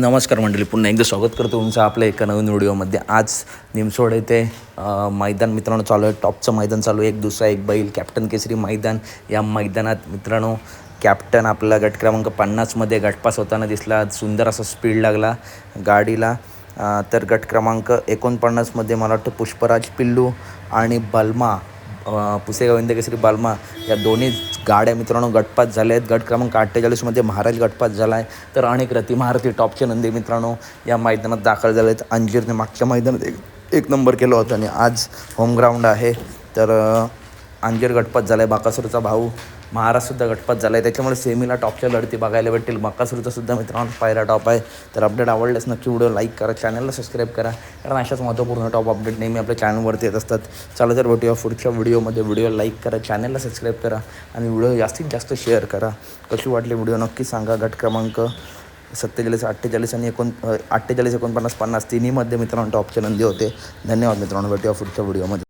नमस्कार मंडळी, पुन्हा एकदा स्वागत करतो तुमचं आपल्या एका नवीन व्हिडिओमध्ये. आज निमसोड येथे मैदान मित्रांनो चालू आहे. टॉपचं मैदान चालू आहे. एक दुसरा एक बैल कॅप्टन केसरी मैदान. या मैदानात मित्रांनो कॅप्टन आपला गट क्रमांक 50मध्ये गटपास होताना दिसला. सुंदर असा स्पीड लागला गाडीला. तर गट क्रमांक 49मध्ये मला वाटतं पुष्पराज पिल्लू आणि बलमा पुसेगाव हिंदकेसरी बालमा या दोन्ही गाड्या मित्रांनो गटपास झाल्या आहेत. गट क्रमांक 48मध्ये महाराज गटपास झाला आहे. तर अनेक रतिमहारथी टॉपचे नंदी मित्रांनो या मैदानात दाखल झाले आहेत. अंजीरने मागच्या मैदानात एक नंबर केला होता आणि आज होम ग्राउंड आहे. तर अंजीर गटपास झाला आहे. बाकासूरचा भाऊ महाराजसुद्धा गटपास झाला आहे. त्याच्यामुळे सेमीला टॉपच्या लढती बघायला भेटतील. बाकासूरचा सुद्धा मित्रांनो पहिला टॉप आहे. तर अपडेट आवडल्यास नक्की व्हिडिओ लाईक करा, चॅनलला सबस्क्राईब करा, कारण अशाच महत्त्वपूर्ण टॉप अपडेट नेहमी आपल्या चॅनलवरती येत असतात. चला तर भेटूया पुढच्या व्हिडिओमध्ये. व्हिडिओ लाईक करा, चॅनलला सबस्क्राईब करा आणि व्हिडिओ जास्तीत जास्त शेअर करा. कशी वाटली व्हिडिओ नक्की सांगा. गट क्रमांक 47, 48 आणि 48, 49, 50 तिन्हीमध्ये मित्रांनो टॉपचे नंदी होते. धन्यवाद मित्रांनो, भेटूया पुढच्या व्हिडिओमध्ये.